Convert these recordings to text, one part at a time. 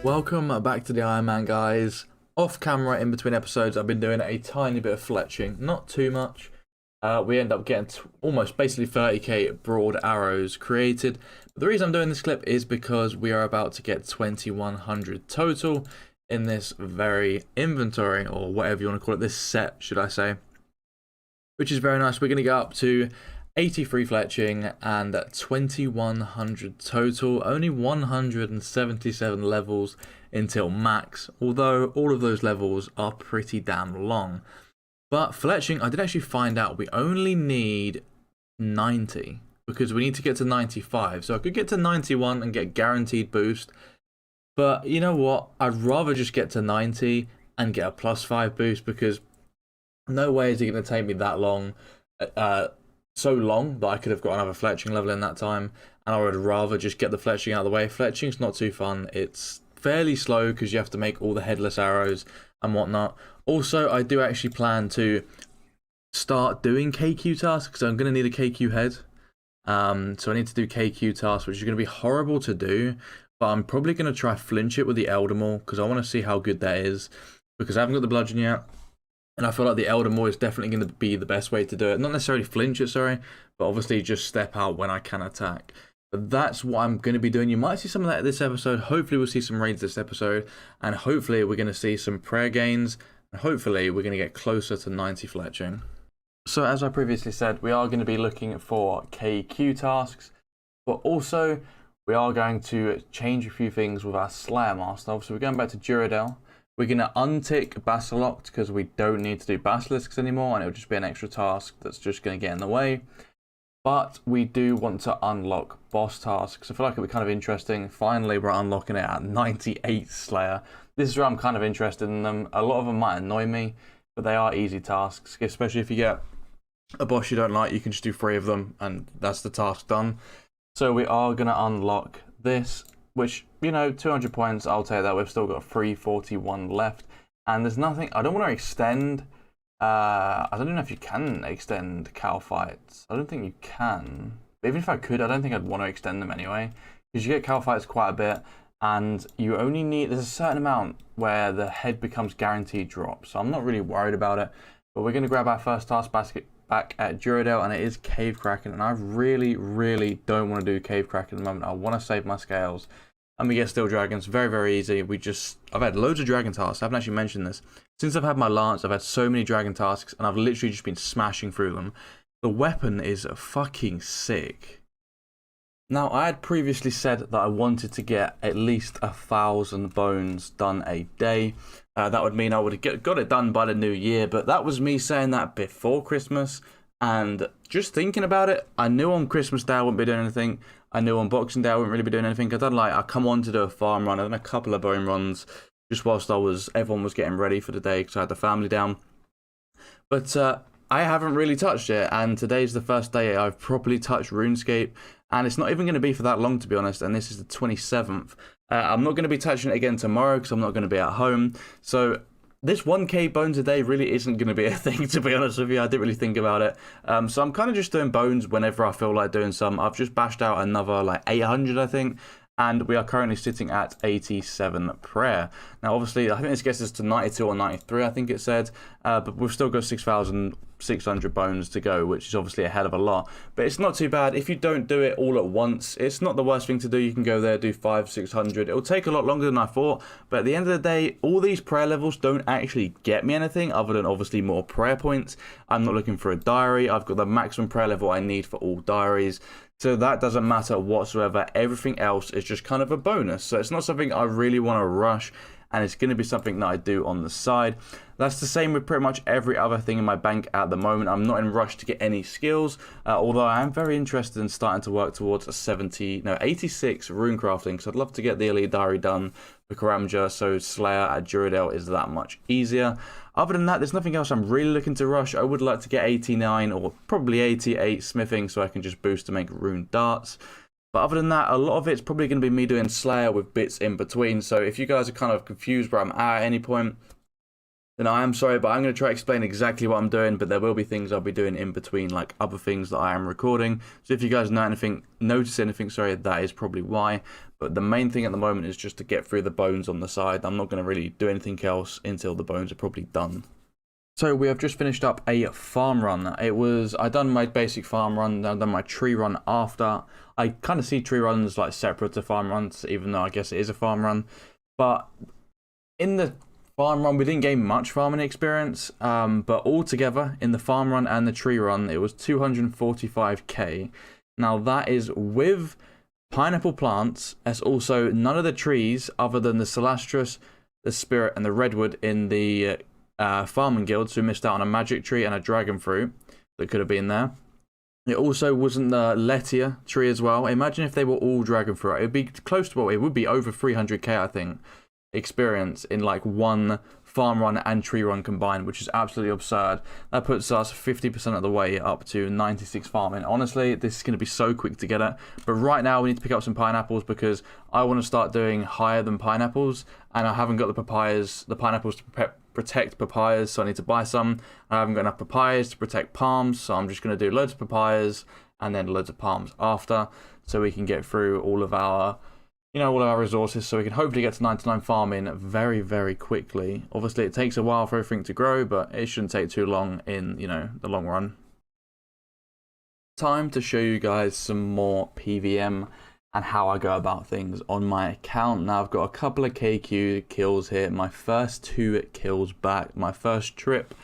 Welcome back to the Ironman, guys. Off camera, in between episodes, I've been doing a tiny bit of fletching, not too much. We end up getting almost basically 30k broad arrows created. But the reason I'm doing this clip is because we are about to get 2100 total in this very inventory, or whatever you want to call it, this set, should I say. Which is very nice. We're going to get up to 83 fletching and 2100 total, only 177 levels until max, although all of those levels are pretty damn long. But fletching, I did actually find out we only need 90 because we need to get to 95. So I could get to 91 and get guaranteed boost, but you know what, I'd rather just get to 90 and get a +5 boost, because no way is it going to take me that long, so long that I could have got another fletching level in that time, and I would rather just get the fletching out of the way. Fletching's not too fun. It's fairly slow because you have to make all the headless arrows and whatnot. Also, I do actually plan to start doing KQ tasks because I'm going to need a KQ head. So I need to do KQ tasks, which is going to be horrible to do, but I'm probably going to try flinch it with the Elder Maul because I want to see how good that is, because I haven't got the bludgeon yet. And I feel like the Elder Maul is definitely going to be the best way to do it. Not necessarily flinch it, sorry, but obviously just step out when I can attack. But that's what I'm going to be doing. You might see some of that this episode. Hopefully we'll see some raids this episode. And hopefully we're going to see some prayer gains. And hopefully we're going to get closer to 90 fletching. So as I previously said, we are going to be looking for KQ tasks. But also we are going to change a few things with our Slayer Master. So we're going back to Duradel. We're going to untick Basilisk because we don't need to do Basilisks anymore, and it'll just be an extra task that's just going to get in the way. But we do want to unlock boss tasks. I feel like it'll be kind of interesting. Finally, we're unlocking it at 98 Slayer. This is where I'm kind of interested in them. A lot of them might annoy me, but they are easy tasks, especially if you get a boss you don't like. You can just do 3 of them, and that's the task done. So we are going to unlock this, which, you know, 200 points, I'll take that. We've still got 341 left. And there's nothing, I don't want to extend, I don't even know if you can extend Kalphites. I don't think you can. But even if I could, I don't think I'd want to extend them anyway, because you get Kalphites quite a bit, and you only need, there's a certain amount where the head becomes guaranteed drop. So I'm not really worried about it. But we're going to grab our first task basket back at Duradel, and it is Cave Kraken, and I really don't want to do Cave Kraken at the moment. I want to save my scales, and we get Steel Dragons very easy. I've had loads of dragon tasks. I haven't actually mentioned this. Since I've had my lance, I've had so many dragon tasks, and I've literally just been smashing through them. The weapon is fucking sick. Now, I had previously said that I wanted to get at least 1,000 bones done a day. That would mean I would have got it done by the new year, but that was me saying that before Christmas. And just thinking about it, I knew on Christmas Day I wouldn't be doing anything. I knew on Boxing Day I wouldn't really be doing anything. I come on to do a farm run. I done a couple of bone runs just whilst everyone was getting ready for the day because I had the family down. But I haven't really touched it, and today's the first day I've properly touched RuneScape, and it's not even going to be for that long, to be honest, and this is the 27th. I'm not going to be touching it again tomorrow because I'm not going to be at home, so this 1k bones a day really isn't going to be a thing, to be honest with you. I didn't really think about it. So I'm kind of just doing bones whenever I feel like doing some. I've just bashed out another like 800, I think. And we are currently sitting at 87 prayer. Now, obviously, I think this gets us to 92 or 93, I think it said. But we've still got 6,600 bones to go, which is obviously a hell of a lot. But it's not too bad. If you don't do it all at once, it's not the worst thing to do. You can go there, do 500-600. It'll take a lot longer than I thought. But at the end of the day, all these prayer levels don't actually get me anything other than obviously more prayer points. I'm not looking for a diary. I've got the maximum prayer level I need for all diaries. So that doesn't matter whatsoever. Everything else is just kind of a bonus. So it's not something I really want to rush, and it's going to be something that I do on the side. That's the same with pretty much every other thing in my bank at the moment. I'm not in a rush to get any skills, although I am very interested in starting to work towards a 86 rune crafting, because I'd love to get the Elite Diary done for Karamja, so Slayer at Duradel is that much easier. Other than that, there's nothing else I'm really looking to rush. I would like to get 89 or probably 88 smithing so I can just boost to make rune darts. But other than that, a lot of it's probably going to be me doing Slayer with bits in between. So if you guys are kind of confused where I'm at any point, then I am sorry, but I'm going to try to explain exactly what I'm doing, but there will be things I'll be doing in between, like other things that I am recording. So if you guys notice anything, sorry, that is probably why. But the main thing at the moment is just to get through the bones on the side. I'm not going to really do anything else until the bones are probably done. So we have just finished up a farm run. I done my basic farm run, I've done my tree run after. I kind of see tree runs like separate to farm runs, even though I guess it is a farm run. But in the farm run, we didn't gain much farming experience, but altogether in the farm run and the tree run, it was 245k. Now that is with pineapple plants. That's also none of the trees other than the Celastris, the Spirit, and the Redwood in the farming guild, so we missed out on a magic tree and a dragon fruit that could have been there. It also wasn't the Letia tree as well. Imagine if they were all dragon fruit. It would be close to what it would be, over 300k, I think, experience in like one farm run and tree run combined, which is absolutely absurd. That puts us 50% of the way up to 96 farming. Honestly, this is going to be so quick to get at, but right now we need to pick up some pineapples because I want to start doing higher than pineapples, and I haven't got the pineapples to protect papayas, so I need to buy some. I haven't got enough papayas to protect palms, so I'm just going to do loads of papayas and then loads of palms after, so we can get through all of our all of our resources, so we can hopefully get to 99 farming very, very quickly. Obviously, it takes a while for everything to grow, but it shouldn't take too long in, the long run. Time to show you guys some more PVM and how I go about things on my account. Now, I've got a couple of KQ kills here. My first 2 kills back. My first trip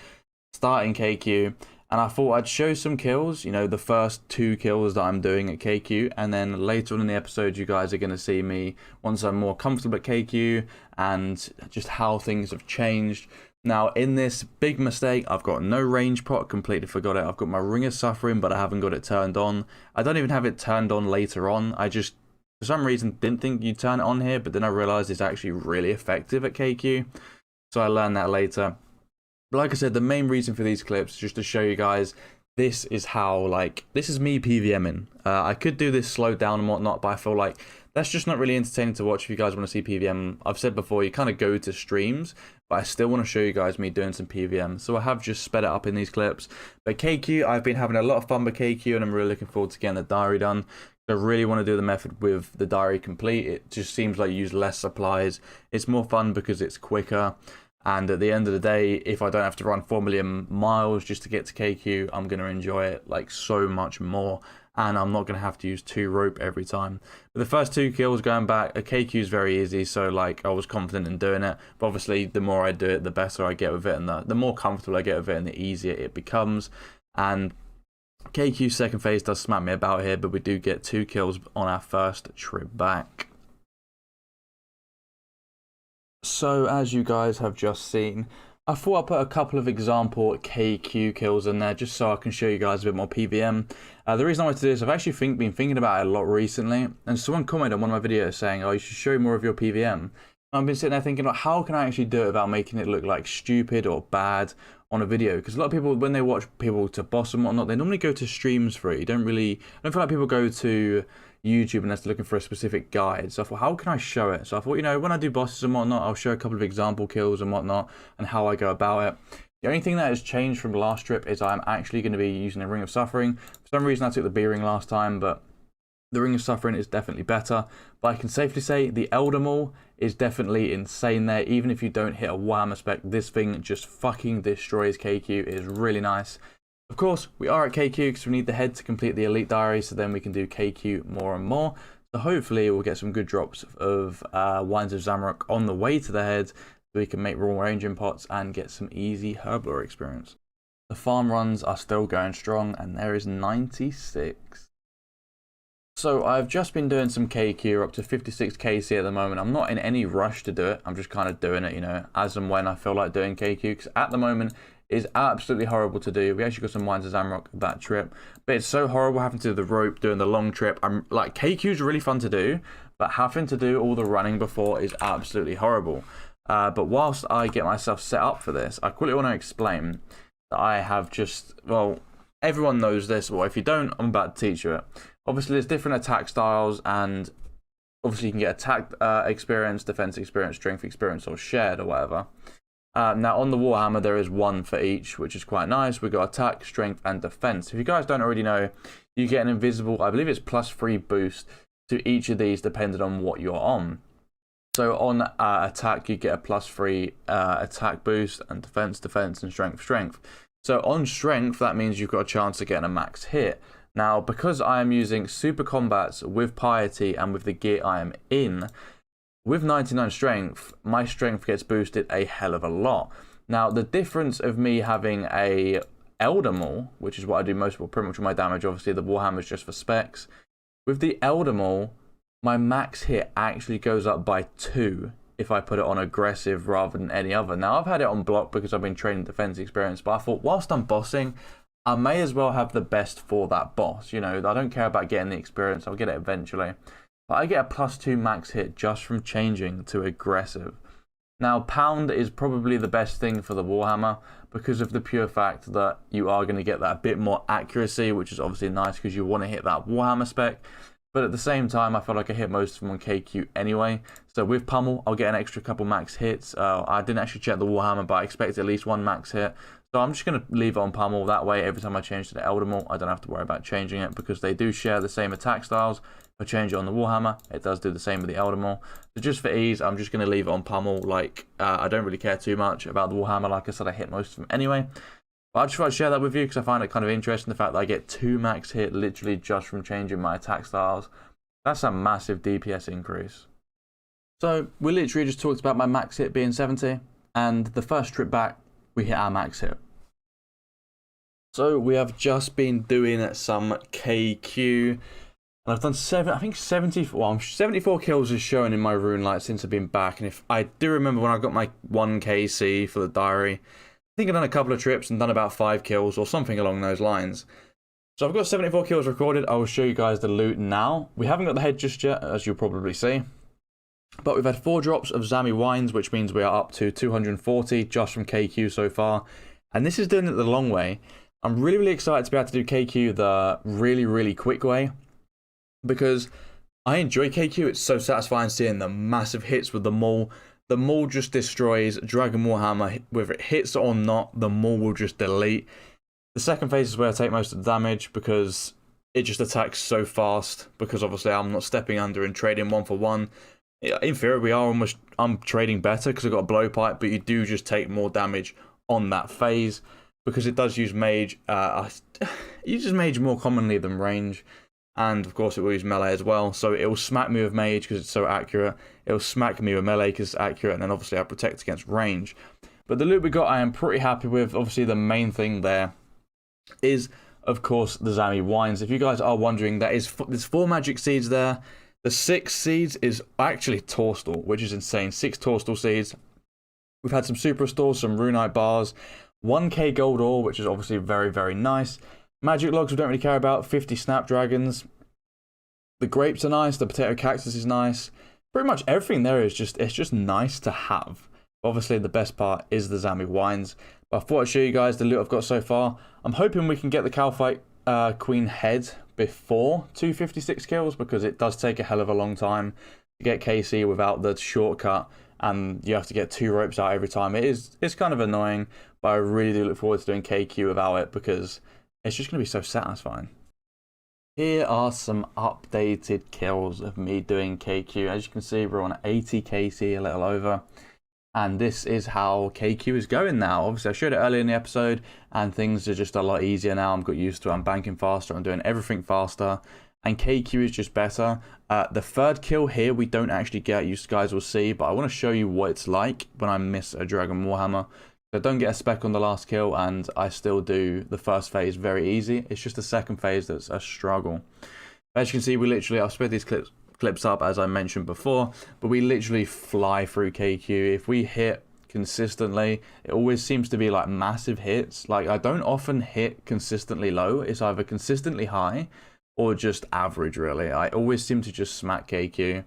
starting KQ. And I thought I'd show some kills, the first 2 kills that I'm doing at KQ. And then later on in the episode, you guys are going to see me once I'm more comfortable at KQ and just how things have changed. Now, in this big mistake, I've got no range pot, completely forgot it. I've got my Ring of Suffering, but I haven't got it turned on. I don't even have it turned on later on. I just, for some reason, didn't think you'd turn it on here, but then I realized it's actually really effective at KQ. So I learned that later. But like I said, the main reason for these clips is just to show you guys this is how, this is me PVMing. I could do this slowed down and whatnot, but I feel like that's just not really entertaining to watch if you guys want to see PVM. I've said before, you kind of go to streams, but I still want to show you guys me doing some PVM. So I have just sped it up in these clips. But KQ, I've been having a lot of fun with KQ, and I'm really looking forward to getting the diary done. I really want to do the method with the diary complete. It just seems like you use less supplies. It's more fun because it's quicker. And at the end of the day, if I don't have to run 4 million miles just to get to KQ, I'm going to enjoy it so much more. And I'm not going to have to use 2 rope every time. But the first 2 kills going back, a KQ is very easy. So I was confident in doing it. But obviously, the more I do it, the better I get with it. And the more comfortable I get with it and the easier it becomes. And KQ's second phase does smack me about here. But we do get 2 kills on our first trip back. So as you guys have just seen, I thought I'd put a couple of example KQ kills in there just so I can show you guys a bit more PVM. The reason I wanted to do this, I've actually been thinking about it a lot recently, and someone commented on one of my videos saying, oh, you should show more of your PVM. And I've been sitting there thinking, how can I actually do it without making it look like stupid or bad on a video? Because a lot of people, when they watch people to boss and whatnot, they normally go to streams for it. I don't feel like people go to YouTube unless they're looking for a specific guide. So I thought, how can I show it? So I thought, when I do bosses and whatnot, I'll show a couple of example kills and whatnot and how I go about it. The only thing that has changed from the last trip is I'm actually going to be using a Ring of Suffering. For some reason I took the B ring last time, but the Ring of Suffering is definitely better. But I can safely say the Elder Maul is definitely insane there. Even if you don't hit a wham aspect, this thing just fucking destroys KQ. It is really nice. Of course, we are at KQ because we need the head to complete the Elite Diary, so then we can do KQ more and more. So hopefully we'll get some good drops of Wines of Zamorak on the way to the head, so we can make raw ranging pots and get some easy herblore experience. The farm runs are still going strong, and there is 96. So I've just been doing some KQ, up to 56 KC at the moment. I'm not in any rush to do it. I'm just kind of doing it, as and when I feel like doing KQ, because at the moment, is absolutely horrible to do. We actually got some Wines of Zamorak that trip, but it's so horrible having to do the rope, doing the long trip. I'm like, KQ is really fun to do, but having to do all the running before is absolutely horrible. But whilst I get myself set up for this, I quickly want to explain that I have everyone knows this, or if you don't, I'm about to teach you it. Obviously, there's different attack styles, and obviously you can get attack experience, defense experience, strength experience, or shared or whatever. Now on the Warhammer there is one for each, which is quite nice. We've got attack, strength, and defense. If you guys don't already know, you get an invisible, I believe it's +3 boost to each of these depending on what you're on. So on attack, you get a +3 attack boost, and defense, and strength. So on strength, that means you've got a chance of getting a max hit. Now, because I am using super combats with piety and with the gear I am in, with 99 strength, my strength gets boosted a hell of a lot. Now, the difference of me having a Elder Maul, which is what I do most, well, pretty much my damage, obviously the Warhammer is just for specs. With the Elder Maul, my max hit actually goes up by 2 if I put it on aggressive rather than any other. Now, I've had it on block because I've been training defense experience, but I thought whilst I'm bossing, I may as well have the best for that boss. You know, I don't care about getting the experience, I'll get it eventually. But I get a +2 max hit just from changing to aggressive. Now, pound is probably the best thing for the Warhammer because of the pure fact that you are going to get that bit more accuracy, which is obviously nice because you want to hit that Warhammer spec. But at the same time, I feel like I hit most of them on KQ anyway. So with Pummel, I'll get an extra couple max hits. I didn't actually check the Warhammer, but I expect at least 1 max hit. So I'm just going to leave it on Pummel. That way, every time I change to the Elder Maul, I don't have to worry about changing it because they do share the same attack styles. If I change it on the Warhammer, it does do the same with the Elder Maul. So just for ease, I'm just going to leave it on Pummel. Like, I don't really care too much about the Warhammer. Like I said, I hit most of them anyway. But I just want to share that with you because I find it kind of interesting, the fact that I get 2 max hit literally just from changing my attack styles. That's a massive DPS increase. So we literally just talked about my max hit being 70, and the first trip back, we hit our max hit. So we have just been doing some KQ, and I've done 74 kills is showing in my rune light since I've been back. And if I do remember when I got my 1KC for the diary, I think I've done a couple of trips and done about 5 kills or something along those lines. So I've got 74 kills recorded. I will show you guys the loot now. We haven't got the head just yet, as you'll probably see. But we've had 4 drops of Zami Wines, which means we are up to 240 just from KQ so far. And this is doing it the long way. I'm really excited to be able to do KQ the really quick way, because I enjoy KQ. It's so satisfying seeing the massive hits with the Maul. The Maul just destroys Dragon Warhammer. Whether it hits or not, the Maul will just delete. The second phase is where I take most of the damage because it just attacks so fast, because obviously I'm not stepping under and trading 1 for 1. In theory, I'm trading better because I've got a blowpipe, but you do just take more damage on that phase because it does use mage. It uses mage more commonly than range, and of course it will use melee as well. So it will smack me with mage because it's so accurate. It will smack me with melee because it's accurate, and then obviously I protect against range. But the loot we got, I am pretty happy with. Obviously, the main thing there is, of course, the Zami Wines. If you guys are wondering, there's 4 magic seeds there. The 6 seeds is actually Torstal, which is insane. 6 Torstal seeds. We've had some super stores, some runite bars, 1k gold ore, which is obviously very nice. Magic logs we don't really care about. 50 snapdragons. The grapes are nice. The potato cactus is nice. Pretty much everything there is just nice to have. Obviously, the best part is the Zami Wines. But I thought I'd show you guys the loot I've got so far. I'm hoping we can get the Kalphite Queen head before 256 kills, because it does take a hell of a long time to get KC without the shortcut, and you have to get 2 ropes out every time. It's kind of annoying, but I really do look forward to doing KQ without it because it's just going to be so satisfying. Here are some updated kills of me doing KQ. As you can see, we're on 80 KC, a little over. And this is how KQ is going now. Obviously, I showed it earlier in the episode, and things are just a lot easier now. I'm got used to it. I'm banking faster. I'm doing everything faster. And KQ is just better. The 3rd kill here, we don't actually get. You guys will see. But I want to show you what it's like when I miss a Dragon Warhammer. So I don't get a spec on the last kill, and I still do the first phase very easy. It's just the second phase that's a struggle. As you can see, we literally, I've sped these clips up as I mentioned before, but we literally fly through KQ. If we hit consistently, it always seems to be like massive hits. Like, I don't often hit consistently low. It's either consistently high or just average, really. I always seem to just smack KQ.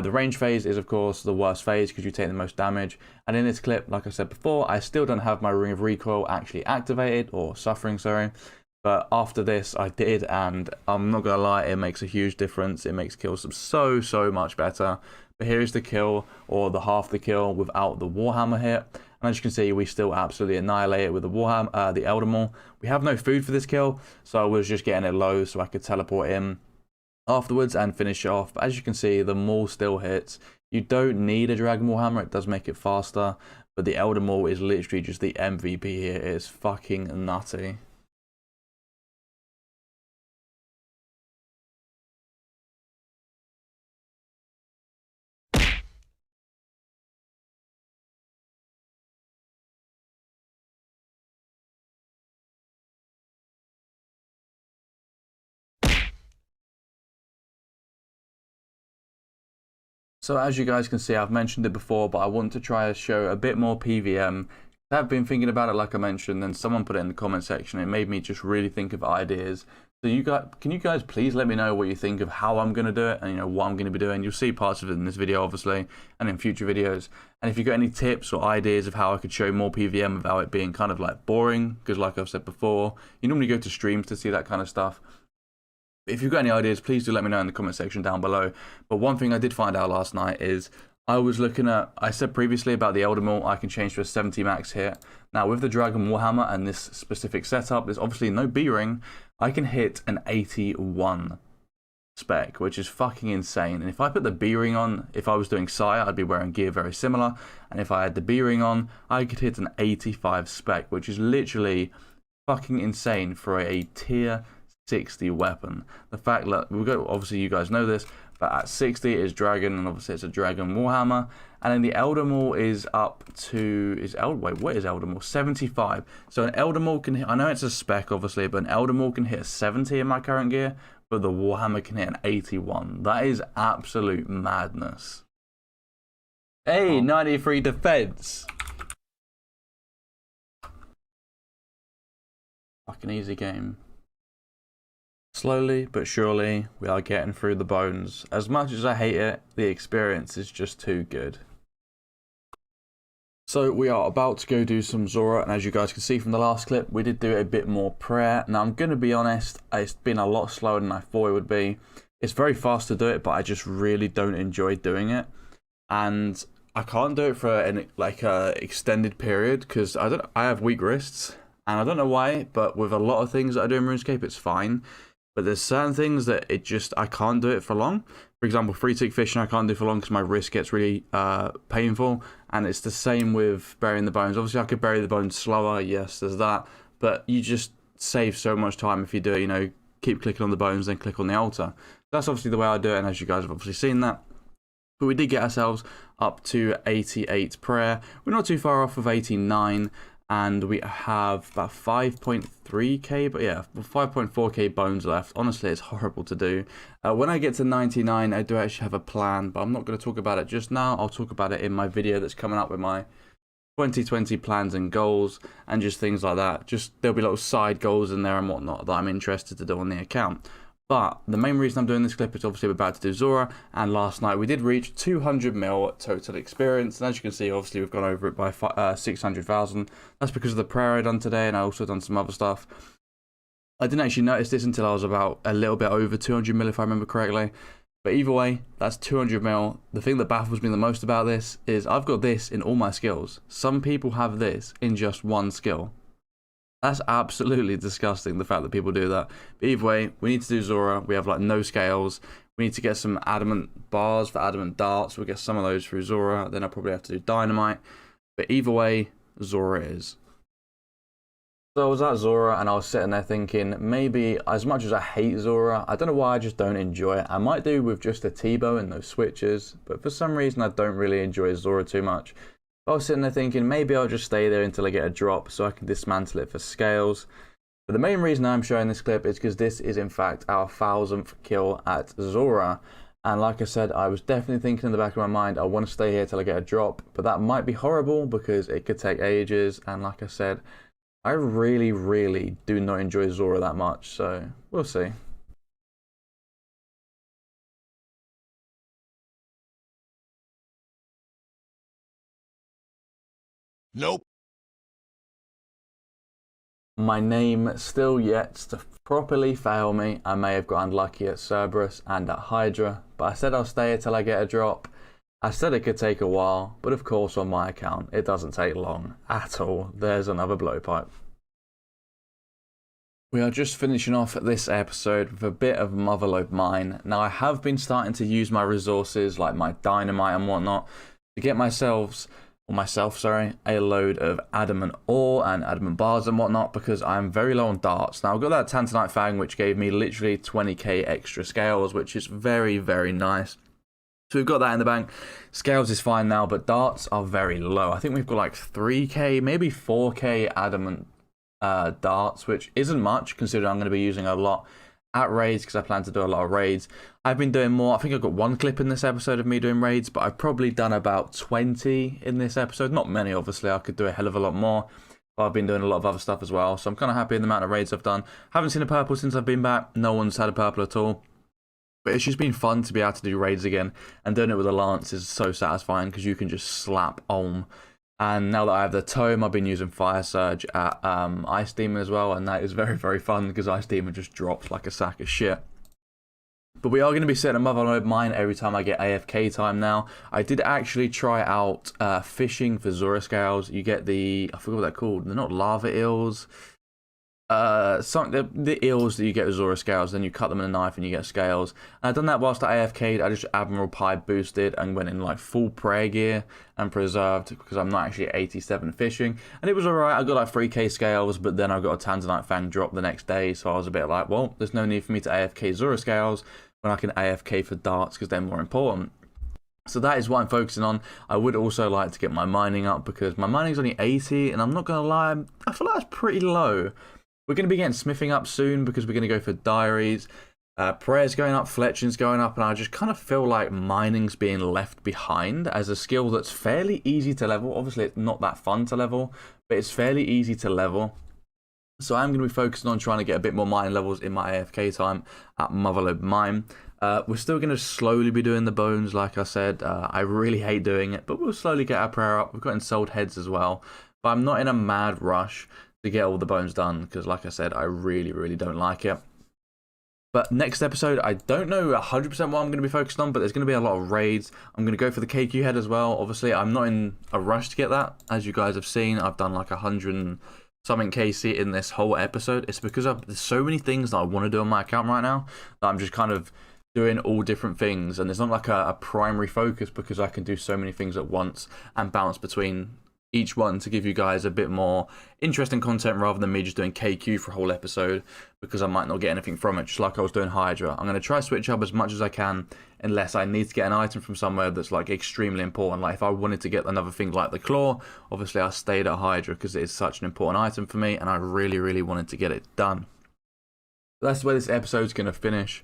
The range phase is, of course, the worst phase because you take the most damage. And in this clip, like I said before, I still don't have my Ring of Recoil actually activated, or Suffering, sorry. But after this, I did, and I'm not going to lie, it makes a huge difference. It makes kills so much better. But here's the kill, or the half the kill, without the Warhammer hit. And as you can see, we still absolutely annihilate it with the Warhammer, the Elder Maul. We have no food for this kill, so I was just getting it low so I could teleport in afterwards and finish it off. But as you can see, the Maul still hits. You don't need a Dragon Warhammer, it does make it faster, but the Elder Maul is literally just the MVP here. It is fucking nutty. So as you guys can see, I've mentioned it before, but I want to try to show a bit more PVM. I've been thinking about it, like I mentioned, and someone put it in the comment section. It made me just really think of ideas. So can you guys please let me know what you think of how I'm going to do it, and what I'm going to be doing. You'll see parts of it in this video, obviously, and in future videos. And if you've got any tips or ideas of how I could show more PVM without it being kind of like boring, because like I've said before, you normally go to streams to see that kind of stuff. If you've got any ideas, please do let me know in the comment section down below. But one thing I did find out last night is I was looking at, I said previously about the Elder Maul, I can change to a 70 max hit. Now with the Dragon Warhammer and this specific setup, there's obviously no B-ring, I can hit an 81 spec, which is fucking insane. And if I put the B-ring on, if I was doing Sire, I'd be wearing gear very similar. And if I had the B-ring on, I could hit an 85 spec, which is literally fucking insane for a tier 60 weapon. The fact that we've got, obviously you guys know this, but at 60 is Dragon, and obviously it's a Dragon Warhammer. And then the Elder Maul is up to, what is Elder Maul? 75. So an Elder Maul can hit, I know it's a spec obviously, but an Elder Maul can hit a 70 in my current gear, but the Warhammer can hit an 81. That is absolute madness. Hey, 93 defense. Fucking easy game. Slowly but surely, we are getting through the bones. As much as I hate it, the experience is just too good. So we are about to go do some Zulrah, and as you guys can see from the last clip, we did do a bit more prayer. Now I'm going to be honest, it's been a lot slower than I thought it would be. It's very fast to do it, but I just really don't enjoy doing it. And I can't do it for an extended period because I have weak wrists. And I don't know why, but with a lot of things that I do in RuneScape, it's fine. But there's certain things that I can't do it for long. For example, free tick fishing I can't do for long because my wrist gets really painful. And it's the same with burying the bones. Obviously, I could bury the bones slower. Yes, there's that. But you just save so much time if you do it, keep clicking on the bones, then click on the altar. That's obviously the way I do it, and as you guys have obviously seen that. But we did get ourselves up to 88 prayer. We're not too far off of 89. And we have about 5.3k, but yeah, 5.4k bones left. Honestly, it's horrible to do. When I get to 99, I do actually have a plan, but I'm not going to talk about it just now. I'll talk about it in my video that's coming up with my 2020 plans and goals and just things like that. Just there'll be little side goals in there and whatnot that I'm interested to do on the account. But the main reason I'm doing this clip is obviously we're about to do Zulrah, and last night we did reach 200 mil total experience, and as you can see, obviously we've gone over it by 600,000. That's because of the prayer I done today, and I also done some other stuff. I didn't actually notice this until I was about a little bit over 200 mil if I remember correctly. But either way, that's 200 mil. The thing that baffles me the most about this is I've got this in all my skills. Some people have this in just one skill. That's absolutely disgusting, the fact that people do that. But either way, we need to do Zulrah. We have no scales. We need to get some adamant bars for adamant darts. We'll get some of those through Zulrah. Then I'll probably have to do dynamite. But either way, Zulrah is. So I was at Zulrah and I was sitting there thinking, maybe as much as I hate Zulrah, I don't know why I just don't enjoy it. I might do with just a T-bow and no switches, but for some reason I don't really enjoy Zulrah too much. I was sitting there thinking maybe I'll just stay there until I get a drop so I can dismantle it for scales. But the main reason I'm showing this clip is because this is in fact our 1000th kill at Zulrah. And like I said, I was definitely thinking in the back of my mind, I want to stay here till I get a drop. But that might be horrible because it could take ages. And like I said, I really, really do not enjoy Zulrah that much. So we'll see. Nope. My name still yet to properly fail me. I may have got unlucky at Cerberus and at Hydra, but I said I'll stay here till I get a drop. I said it could take a while, but of course on my account, it doesn't take long at all. There's another blowpipe. We are just finishing off this episode with a bit of motherload mine. Now I have been starting to use my resources like my dynamite and whatnot to get myself, a load of adamant ore and adamant bars and whatnot, because I'm very low on darts. Now I've got that tanzanite fang which gave me literally 20k extra scales, which is very, very nice. So we've got that in the bank. Scales is fine now, but darts are very low. I think we've got like 3k, maybe 4k adamant darts, which isn't much considering I'm going to be using a lot at raids because I plan to do a lot of raids. I've been doing more. I think I've got one clip in this episode of me doing raids, but I've probably done about 20 in this episode. Not many, obviously. I could do a hell of a lot more, but I've been doing a lot of other stuff as well. So I'm kind of happy with the amount of raids I've done. Haven't seen a purple since I've been back. No one's had a purple at all. But it's just been fun to be able to do raids again, and doing it with a lance is so satisfying because you can just slap Olm. And now that I have the tome, I've been using Fire Surge at Ice Demon as well, and that is very, very fun because Ice Demon just drops like a sack of shit. But we are going to be setting a motherload mine every time I get AFK time now. I did actually try out fishing for Zulrah scales. You get the, I forgot what they're called. They're not lava eels. The eels that you get with Zulrah scales, then you cut them in a knife and you get scales. And I've done that whilst I AFK'd. I just Admiral Pie boosted and went in like full prayer gear and preserved because I'm not actually at 87 fishing. And it was alright. I got like 3k scales, but then I got a Tanzanite Fang drop the next day. So I was a bit like, well, there's no need for me to AFK Zulrah scales when I can AFK for darts because they're more important. So that is what I'm focusing on. I would also like to get my mining up because my mining's only 80, and I'm not going to lie, I feel like that's pretty low. We're going to be getting smithing up soon because we're going to go for diaries. Prayer's going up, fletching's going up, and I just kind of feel like mining's being left behind as a skill that's fairly easy to level. Obviously, it's not that fun to level, but it's fairly easy to level. So I'm going to be focusing on trying to get a bit more mining levels in my AFK time at Motherload Mine. We're still going to slowly be doing the bones, like I said. I really hate doing it, but we'll slowly get our prayer up. We've got ensouled heads as well, but I'm not in a mad rush to get all the bones done because, like I said, I really, really don't like it. But next episode, I don't know 100% what I'm going to be focused on, but there's going to be a lot of raids. I'm going to go for the KQ head as well. Obviously, I'm not in a rush to get that. As you guys have seen, I've done like 100 and something KC in this whole episode. It's because there's so many things that I want to do on my account right now that I'm just kind of doing all different things. And there's not like a primary focus because I can do so many things at once and bounce between each one to give you guys a bit more interesting content rather than me just doing KQ for a whole episode because I might not get anything from it, just like I was doing Hydra. I'm going to try to switch up as much as I can unless I need to get an item from somewhere that's like extremely important. Like if I wanted to get another thing like the claw, obviously I stayed at Hydra because it is such an important item for me and I really, really wanted to get it done. That's where this episode's going to finish.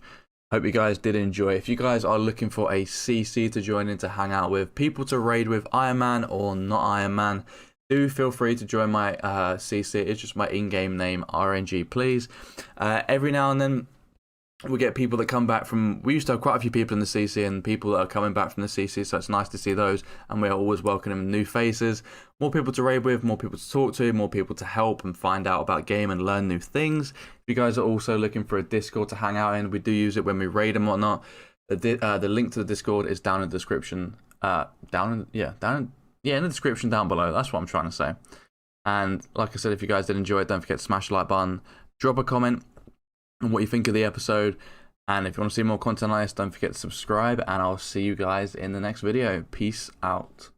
Hope you guys did enjoy. If you guys are looking for a CC to join in to hang out with, people to raid with, Ironman or not Ironman, do feel free to join my CC. It's just my in-game name, RNG Please. Every now and then we get people that come back from, we used to have quite a few people in the CC and people that are coming back from the CC, so it's nice to see those, and we're always welcoming new faces, more people to raid with, more people to talk to, more people to help and find out about game and learn new things. If you guys are also looking for a Discord to hang out in, we do use it when we raid and whatnot. The link to the Discord is down in the description, in the description down below. That's what I'm trying to say. And like I said, if you guys did enjoy it, don't forget to smash the like button, drop a comment on what you think of the episode, and if you want to see more content like this, don't forget to subscribe, and I'll see you guys in the next video. Peace out.